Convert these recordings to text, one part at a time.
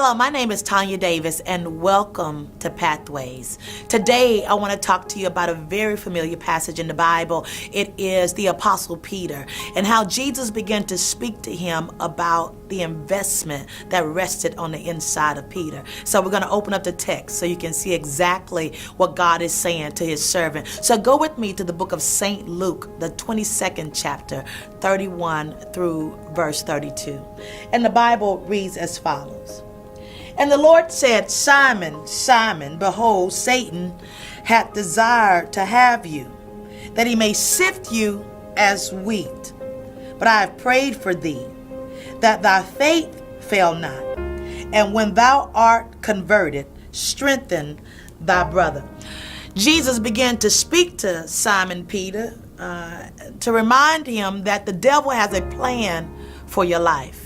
Hello, my name is Tonya Davis, and welcome to Pathways. Today, I want to talk to you about a very familiar passage in the Bible. It is the Apostle Peter, and how Jesus began to speak to him about the investment that rested on the inside of Peter. So we're going to open up the text so you can see exactly what God is saying to his servant. So go with me to the book of St. Luke, the 22nd chapter, 31 through verse 32. And the Bible reads as follows. And the Lord said, Simon, Simon, behold, Satan hath desired to have you, that he may sift you as wheat. But I have prayed for thee, that thy faith fail not. And when thou art converted, strengthen thy brother. Jesus began to speak to Simon Peter to remind him that the devil has a plan for your life.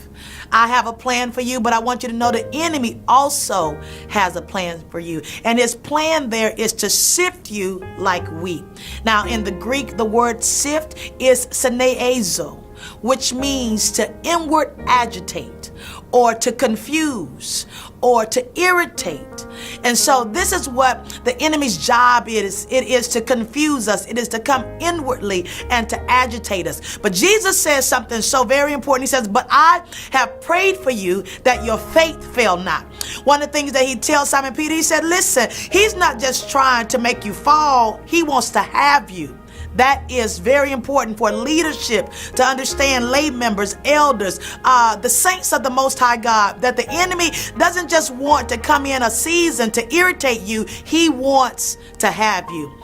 I have a plan for you, but I want you to know the enemy also has a plan for you. And his plan there is to sift you like wheat. Now, in the Greek, the word sift is seneazo, which means to inward agitate or to confuse or to irritate. And so this is what the enemy's job is. It is to confuse us. It is to come inwardly and to agitate us. But Jesus says something so very important. He says, but I have prayed for you that your faith fail not. One of the things that he tells Simon Peter, he said, listen, he's not just trying to make you fall. He wants to have you. That is very important for leadership to understand, lay members, elders, the saints of the Most High God, that the enemy doesn't just want to come in a season to irritate you. He wants to have you.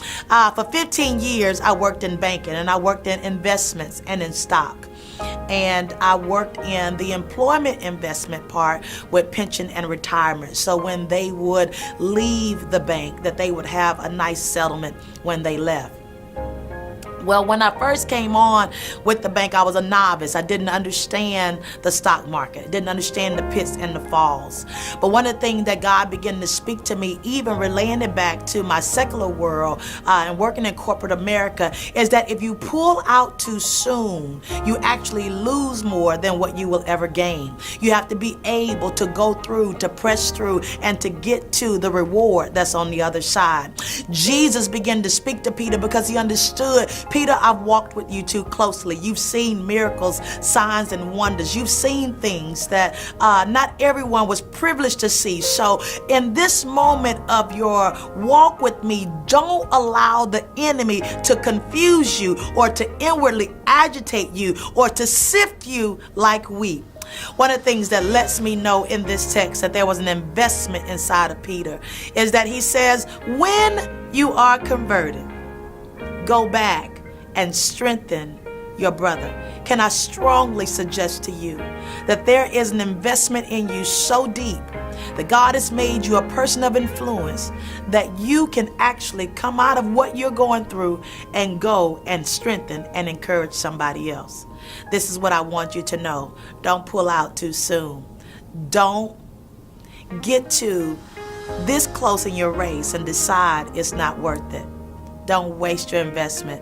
For 15 years, I worked in banking, and I worked in investments and in stock. And I worked in the employment investment part with pension and retirement. So when they would leave the bank, that they would have a nice settlement when they left. Well, when I first came on with the bank, I was a novice. I didn't understand the stock market. I didn't understand the pits and the falls. But one of the things that God began to speak to me, even relaying it back to my secular world and working in corporate America, is that if you pull out too soon, you actually lose more than what you will ever gain. You have to be able to go through, to press through, and to get to the reward that's on the other side. Jesus began to speak to Peter because he understood, Peter, I've walked with you too closely. You've seen miracles, signs, and wonders. You've seen things that not everyone was privileged to see. So in this moment of your walk with me, don't allow the enemy to confuse you or to inwardly agitate you or to sift you like wheat. One of the things that lets me know in this text that there was an investment inside of Peter is that he says, when you are converted, go back and strengthen your brother. Can I strongly suggest to you that there is an investment in you so deep that God has made you a person of influence that you can actually come out of what you're going through and go and strengthen and encourage somebody else. This is what I want you to know. Don't pull out too soon. Don't get to this close in your race and decide it's not worth it. Don't waste your investment.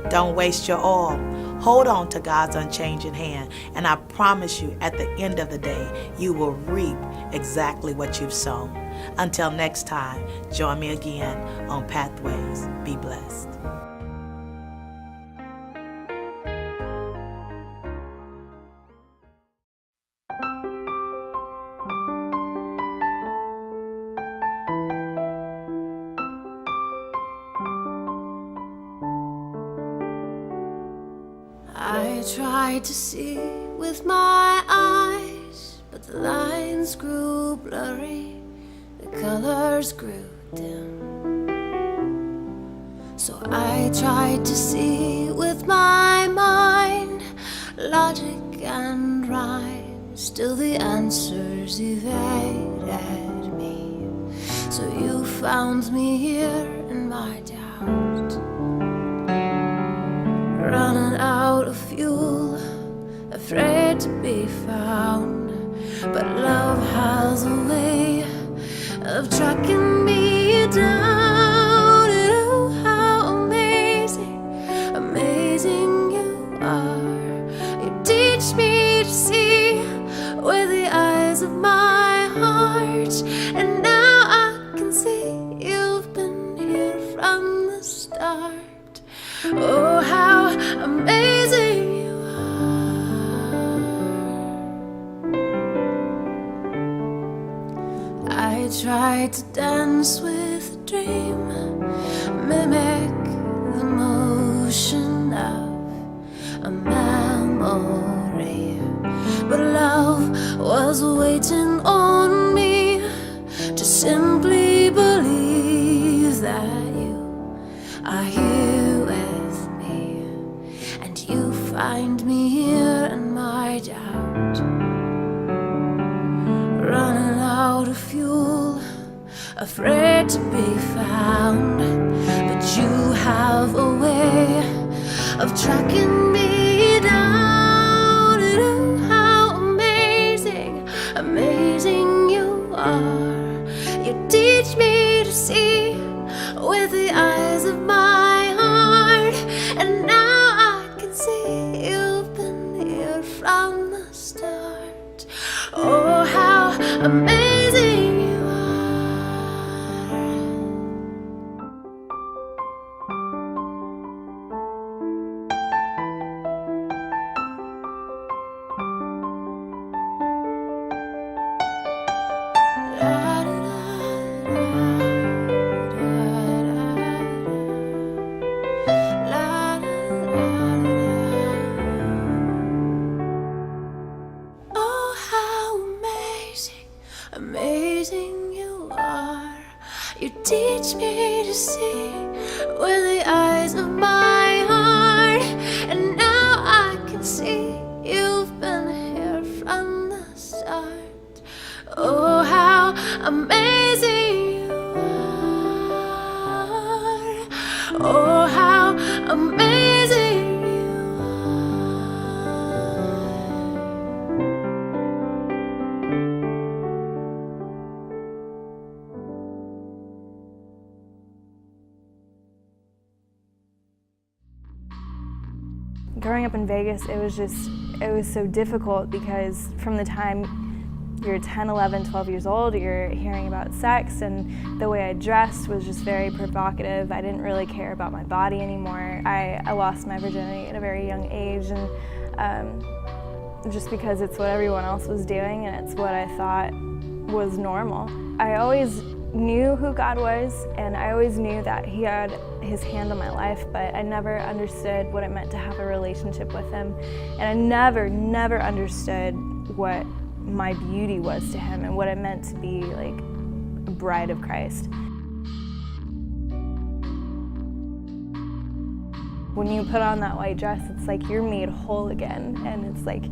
Don't waste your oil. Hold on to God's unchanging hand. And I promise you, at the end of the day, you will reap exactly what you've sown. Until next time, join me again on Pathways. Be blessed. I tried to see with my eyes, but the lines grew blurry, the colors grew dim. So I tried to see with my mind, logic and rhyme, still the answers evaded me. So you found me here in my doubt, running out of fuel, afraid to be found. But love has a way of tracking me down. And oh, how amazing, amazing you are. You teach me to see with the eyes of my heart. reach, and now I can see you've been here from the start. Oh, how amazing you are. I tried to dance with a dream, mimic the motion of a memory, but love was waiting on me to simply believe that you are here with me, and you find me here in my doubt, running out of fuel, afraid to be found, but you have a way of tracking me down. And oh, how amazing, amazing you are. You teach me to see with the eyes of my heart, and now I can see you've been here from the start. Oh, how amazing you are. Oh, how amazing, amazing you are. You teach me to see with the eyes of my heart, and now I can see you've been here from the start. Oh, how amazing you are. Oh, how amazing you Growing up in Vegas, it was so difficult because from the time you're 10, 11, 12 years old, you're hearing about sex, and the way I dressed was just very provocative. I didn't really care about my body anymore. I lost my virginity at a very young age, and just because it's what everyone else was doing and it's what I thought was normal. I always knew who God was, and I always knew that He had His hand on my life, but I never understood what it meant to have a relationship with Him. And I never understood what my beauty was to Him and what it meant to be like a bride of Christ. When you put on that white dress, it's like you're made whole again, and it's like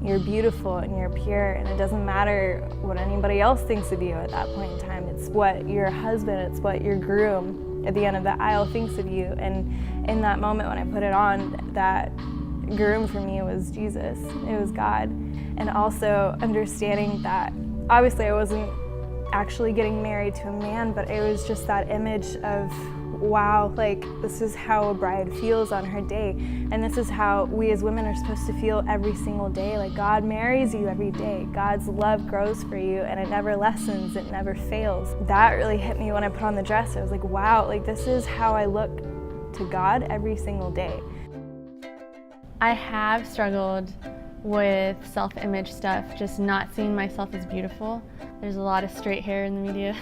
you're beautiful and you're pure, and it doesn't matter what anybody else thinks of you at that point in time. It's what your husband, it's what your groom at the end of the aisle thinks of you. And in that moment when I put it on, that groom for me was Jesus. It was God. And also understanding that obviously I wasn't actually getting married to a man, but it was just that image of, wow, like this is how a bride feels on her day, and this is how we as women are supposed to feel every single day. Like God marries you every day. God's love grows for you, and it never lessens, it never fails. That really hit me when I put on the dress. I was like, wow, like this is how I look to God every single day. I have struggled with self-image stuff, just not seeing myself as beautiful. There's a lot of straight hair in the media.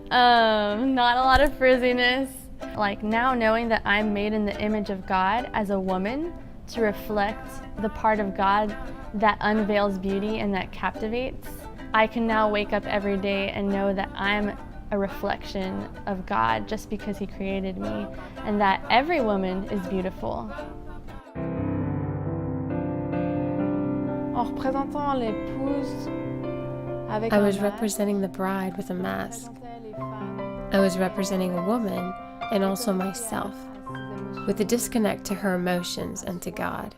Not a lot of frizziness. Like now knowing that I'm made in the image of God as a woman to reflect the part of God that unveils beauty and that captivates, I can now wake up every day and know that I'm a reflection of God just because He created me, and that every woman is beautiful. I was representing the bride with a mask. I was representing a woman and also myself, with a disconnect to her emotions and to God.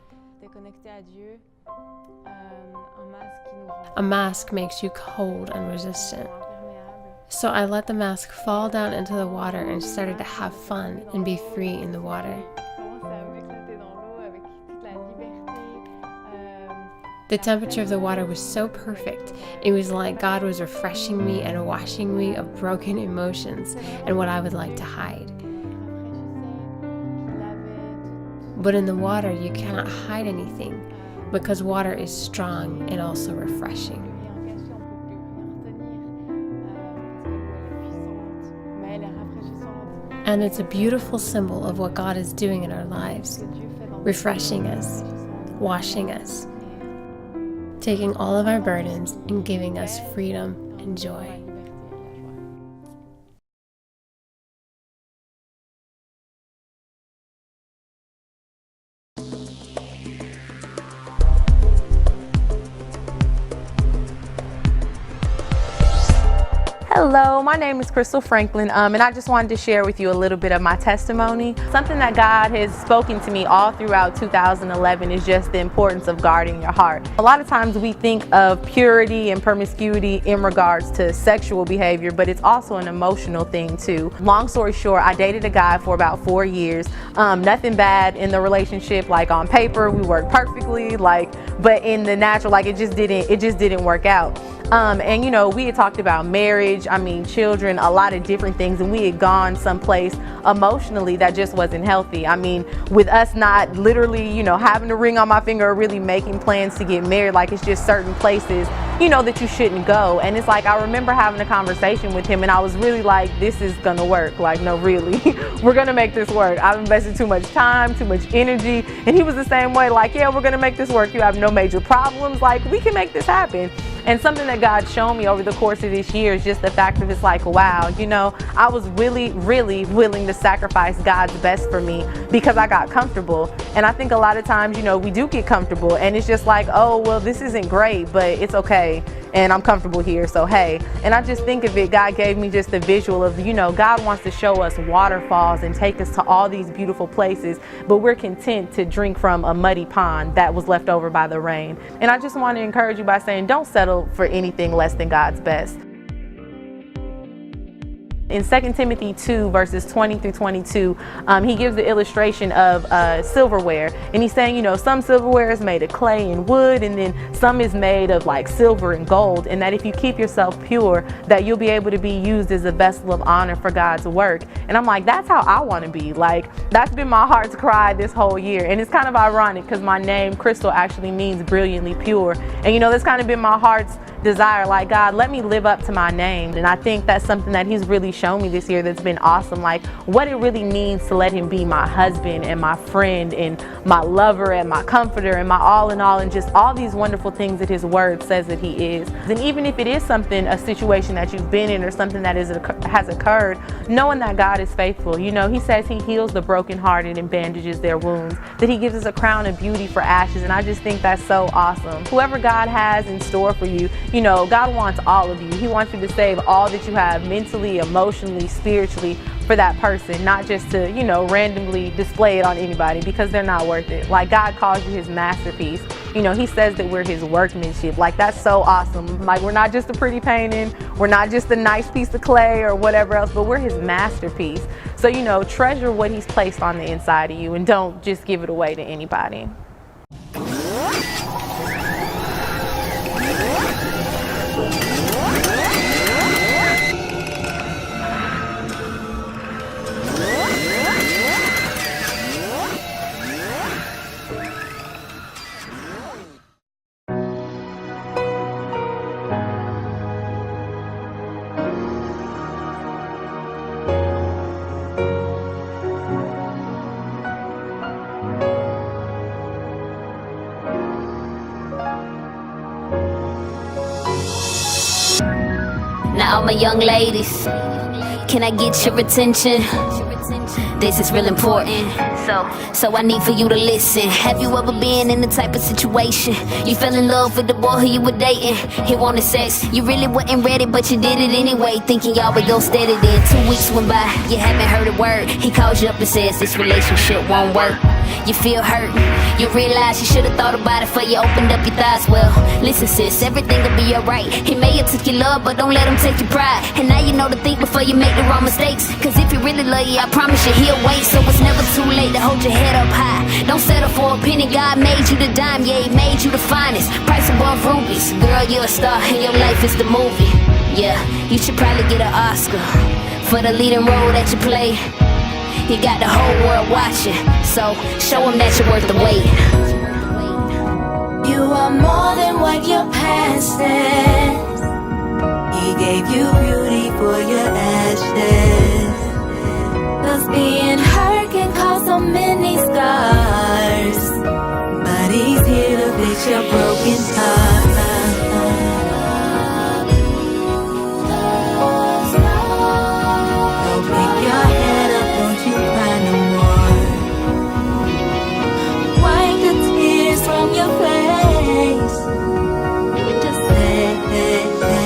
A mask makes you cold and resistant. So I let the mask fall down into the water and started to have fun and be free in the water. The temperature of the water was so perfect. It was like God was refreshing me and washing me of broken emotions and what I would like to hide. But in the water, you cannot hide anything because water is strong and also refreshing. And it's a beautiful symbol of what God is doing in our lives, refreshing us, washing us, taking all of our burdens and giving us freedom and joy. Hello, my name is Crystal Franklin, and I just wanted to share with you a little bit of my testimony. Something that God has spoken to me all throughout 2011 is just the importance of guarding your heart. A lot of times we think of purity and promiscuity in regards to sexual behavior, but it's also an emotional thing too. Long story short, I dated a guy for about 4 years. Nothing bad in the relationship, like on paper, we worked perfectly, but in the natural, it just didn't work out. And you know, we had talked about marriage, children, a lot of different things, and we had gone someplace emotionally that just wasn't healthy. With us not literally, having a ring on my finger or really making plans to get married, it's just certain places, that you shouldn't go. And it's I remember having a conversation with him and I was really this is gonna work. No, really, we're gonna make this work. I've invested too much time, too much energy. And he was the same way, yeah, we're gonna make this work. You have no major problems. We can make this happen. And something that God showed me over the course of this year is just the fact of it's wow, I was really, really willing to sacrifice God's best for me because I got comfortable. And I think a lot of times, we do get comfortable and it's just oh, well, this isn't great, but it's okay. And I'm comfortable here, so hey. And I just think of it, God gave me just the visual of, God wants to show us waterfalls and take us to all these beautiful places, but we're content to drink from a muddy pond that was left over by the rain. And I just want to encourage you by saying, don't settle for anything less than God's best. In 2 Timothy 2, verses 20 through 22, he gives the illustration of silverware. And he's saying, some silverware is made of clay and wood, and then some is made of silver and gold. And that if you keep yourself pure, that you'll be able to be used as a vessel of honor for God's work. And I'm that's how I want to be. That's been my heart's cry this whole year. And it's kind of ironic because my name, Crystal, actually means brilliantly pure. And that's kind of been my heart's desire, God, let me live up to my name. And I think that's something that he's really shown me this year that's been awesome, what it really means to let him be my husband and my friend and my lover and my comforter and my all in all, and just all these wonderful things that his word says that he is. And even if it is a situation that you've been in or something that has occurred, knowing that God is faithful. He says he heals the brokenhearted and bandages their wounds, that he gives us a crown of beauty for ashes. And I just think that's so awesome. Whoever God has in store for you, God wants all of you. He wants you to save all that you have mentally, emotionally, spiritually for that person, not just to, randomly display it on anybody because they're not worth it. God calls you his masterpiece. He says that we're his workmanship. That's so awesome. We're not just a pretty painting. We're not just a nice piece of clay or whatever else, but we're his masterpiece. So, treasure what he's placed on the inside of you and don't just give it away to anybody. Now all my young ladies, can I get your attention? This is real important. So I need for you to listen. Have you ever been in the type of situation you fell in love with the boy who you were dating? He wanted sex, you really wasn't ready, but you did it anyway, thinking y'all would go steady. Then 2 weeks went by, you haven't heard a word. He calls you up and says this relationship won't work. you feel hurt. You realize you should've thought about it before you opened up your thighs. Well, listen sis, everything will be alright. He may have took your love, but don't let him take your pride. And now you know to think before you make the wrong mistakes. Cause if he really love you, I promise you he'll wait. So it's never too late to hold your head up high. Don't settle for a penny, God made you the dime. Yeah, he made you the finest, price above rubies. Girl, you're a star and your life is the movie. Yeah, you should probably get an Oscar for the leading role that you play. You got the whole world watching, so show them that you're worth the wait. You are more than what your past is. He gave you beauty for your ashes. Cause being hurt can cause so many scars, but he's here to fix your broken heart. Don't pick your head up, don't you cry no more. Wipe the tears from your face. Just say, beautiful,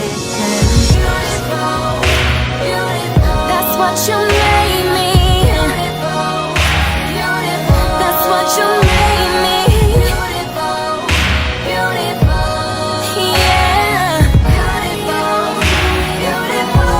beautiful. That's what you made me. Beautiful, beautiful. That's what you made me. Beautiful, beautiful. Yeah. Beautiful, beautiful.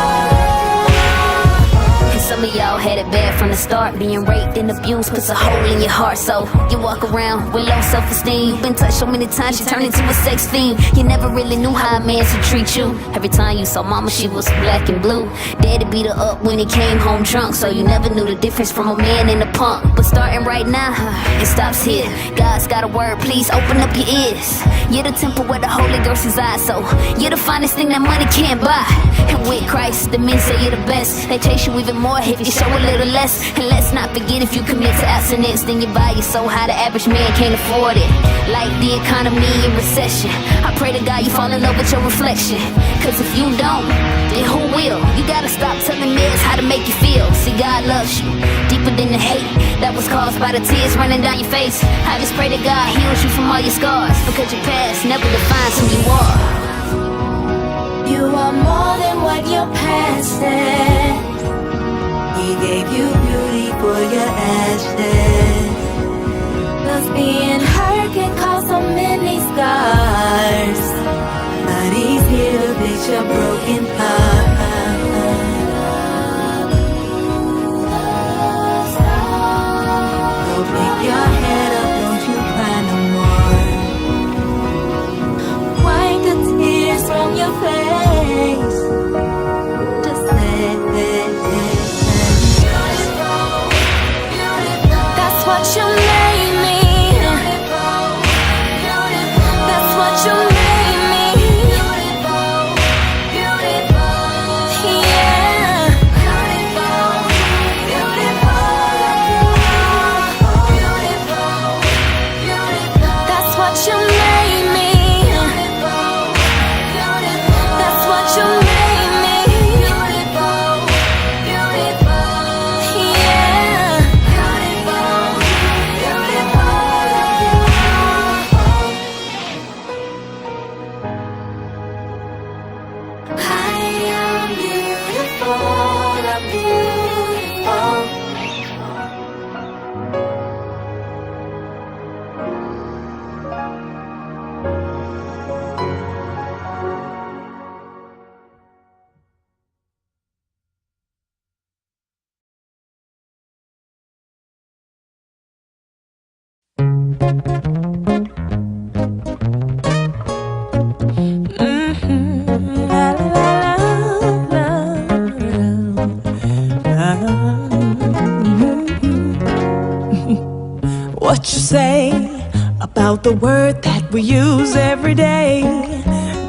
And some of y'all had it bad from the start. Being raped and abused puts a hole in your heart. So you walk around with low self-esteem. You've been touched so many times you turned into a sex fiend. You never really knew how a man should treat you. Every time you saw mama, she was black and blue. Daddy beat her up when he came home drunk. So you never knew the difference from a man and a punk. But starting right now, it stops here. God's got a word, please open up your ears. You're the temple where the Holy Ghost resides. So you're the finest thing that money can't buy. And with Christ, the men say you're the best. They chase you even more if you show a little less. And let's not forget, if you commit to abstinence, then you buy your soul high the average man can't afford it. Like the economy in recession, I pray to God you fall in love with your reflection. Cause if you don't, then who will? You gotta stop telling meds how to make you feel. See, God loves you deeper than the hate that was caused by the tears running down your face. I just pray that God heals you from all your scars, because your past never defines who you are. You are more than what your past is. He gave you beauty for your ashes. Cause being hurt can cause so many scars, but he's here to fix your broken heart. Don't pick your head up, don't you cry no more. Wipe the tears from your face. Just say, That's what you made me. That's what you made me. Yeah. That's what you made me. That's what you made me. Yeah. I am beautiful, I'm beautiful. What you say about the word that we use every day?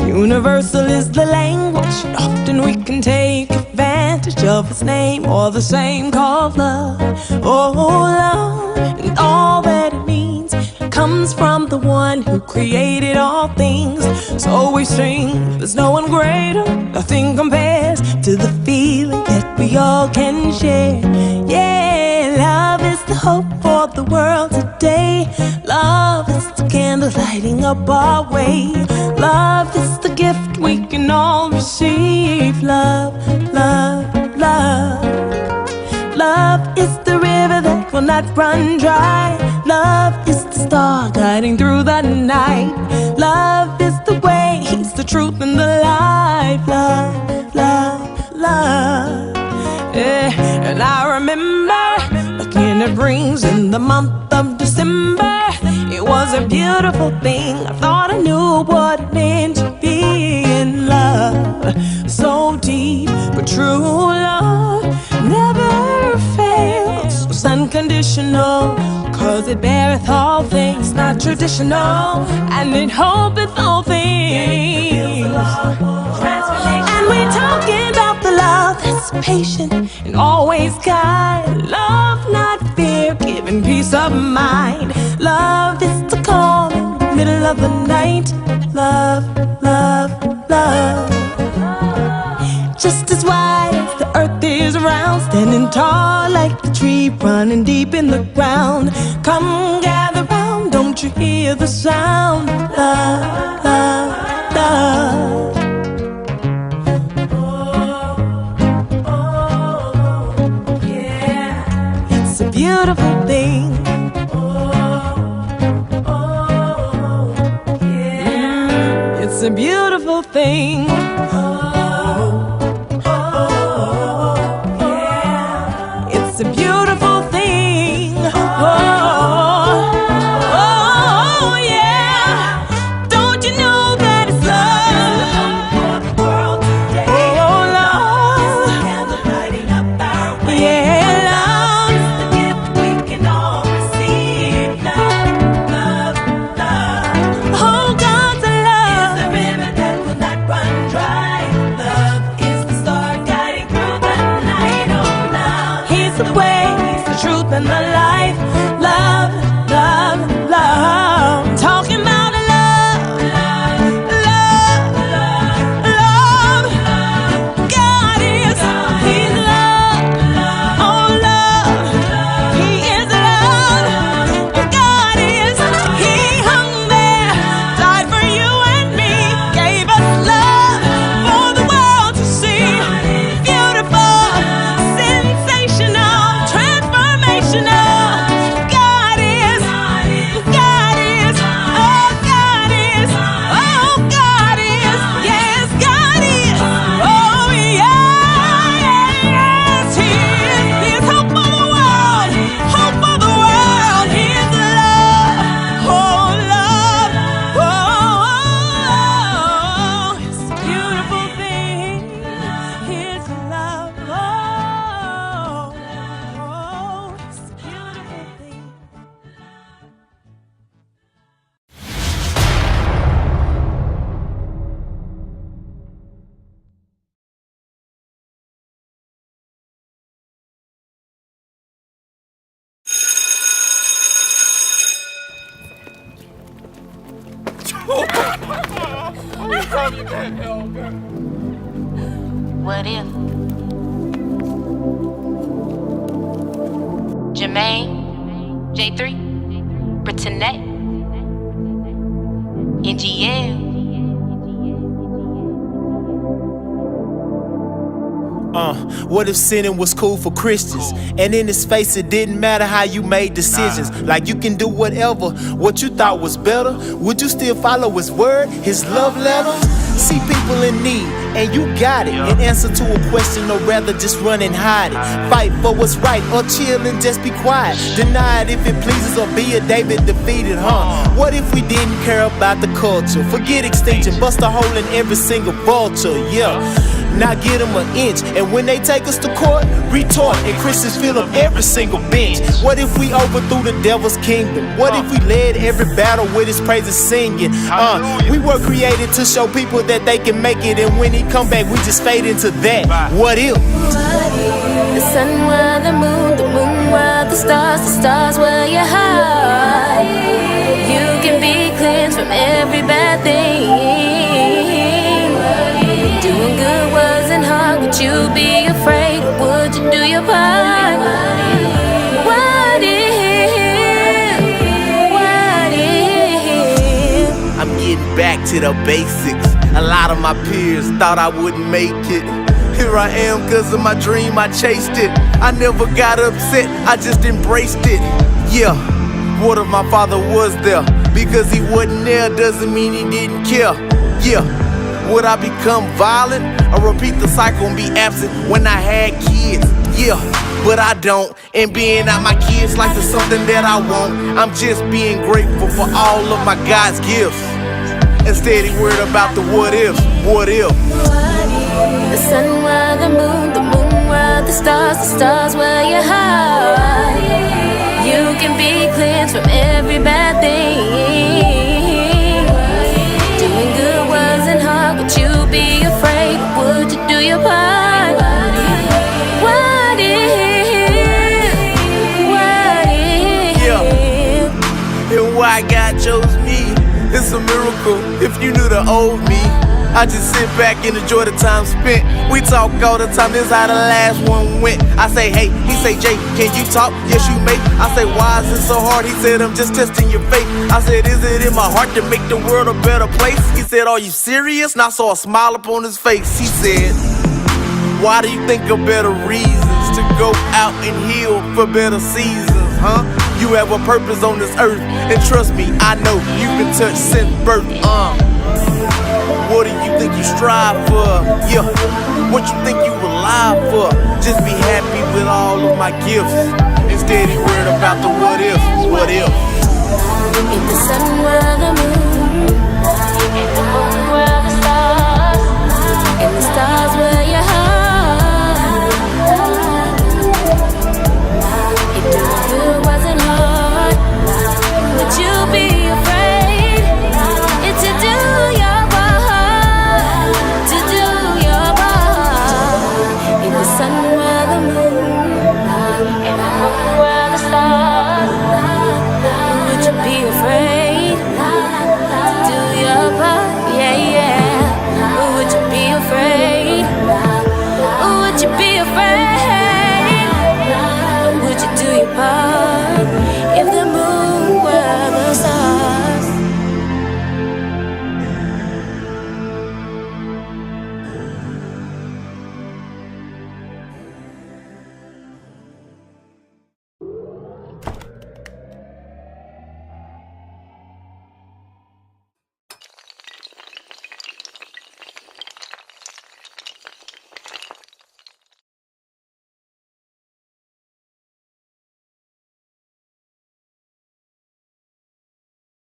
Universal is the language, and often we can take advantage of its name, or the same called love. Oh, love, and all that it means comes from the one who created all things. So we sing, there's no one greater, nothing compares to the feeling that we all can share. Yeah, love is the hope for the world today. Love is the candle lighting up our way. Love is the gift we can all receive. Love, love, love. Love is the river that will not run dry. Love is the star guiding through the night. Love is the way, He's the truth and the life. Love, love, love. Yeah. And I remember the candy rings in the month of December. It was a beautiful thing. I thought I knew what it meant to be in love. So deep, but true love never fails. It's unconditional, 'cause it beareth all things, not traditional, and it hopeth all things. And we're talking about the love that's patient and always kind. Love, not fear, giving peace of mind. Love is the calm in the middle of the night. Love, love, love. Just as wide as the earth is round, standing tall like the tree, running deep in the ground. Come gather round, don't you hear the sound? Love, love, love. It's a beautiful thing. It's a beautiful thing. It's a beautiful thing. Oh, yeah. Don't you know that it's love? Oh, love. Yeah, love. The gift we can all receive. Love, love, love. Oh, God's love is the river that will not run dry. Love is the star guiding through the night. Oh, love. He's the way, He's the truth and the life. Love, love, love. I'm talking about love, love, love, love. God is, He's love. Oh, love, He is love. God is, He hung there, died for you and me, gave us love for the world to see. Beautiful, sensational, transformational. God is, God is, oh God is, oh God is, yes God is, oh yeah, yes He is. He is hope for the world, hope for the world. He is love, oh love, oh, it's a beautiful thing. It's love, oh, it's a beautiful thing. What if? Jermaine, J3, Brittonette, NGL. What if sinning was cool for Christians? And in His face it didn't matter how you made decisions. Like you can do whatever, what you thought was better. Would you still follow His word, His love letter? See people in need, and you got it. In answer to a question, or rather just run and hide it. Fight for what's right, or chill and just be quiet. Deny it if it pleases, or be a David defeated, huh? What if we didn't care about the culture? Forget extinction, bust a hole in every single vulture, yeah. Now get them an inch, and when they take us to court, retort, and Christians fill up every single bench. What if we overthrew the devil's kingdom? What if we led every battle with His praises singing? We were created to show people that they can make it, and when He come back, we just fade into that. What if? The sun where the moon where the stars where your heart. You can be cleansed from every bad thing. Doing good wasn't hard, would you be afraid? Or would you do your part? What if? I'm getting back to the basics. A lot of my peers thought I wouldn't make it. Here I am, 'cause of my dream, I chased it. I never got upset, I just embraced it. Yeah, What if my father was there? Because he wasn't there doesn't mean he didn't care. Yeah, would I become violent or repeat the cycle and be absent when I had kids? Yeah, but I don't. And being out my kids' life is something that I want. I'm just being grateful for all of my God's gifts. Instead, he worried about the what ifs. What if? The sun were the moon were the stars were your heart. You can be cleansed from every bad thing. Doing good wasn't hard, would you be afraid? Would you do your part? What if? Yeah. And why God chose me? It's a miracle if you knew the old me. I just sit back and enjoy the time spent. We talk all the time, this how the last one went. I say, hey, he say, Jay, can you talk? Yes, you may. I say, why is it so hard? He said, I'm just testing your faith. I said, is it in my heart to make the world a better place? He said, are you serious? And I saw a smile upon his face. He said, why do you think of better reasons to go out and heal for better seasons, huh? You have a purpose on this earth, and trust me, I know you've been touched since birth, What do you think you strive for? Yeah, what you think you alive for? Just be happy with all of my gifts. Instead, he worried about the what if. What if? In the sun were the moon, in the moon were the stars, and the stars were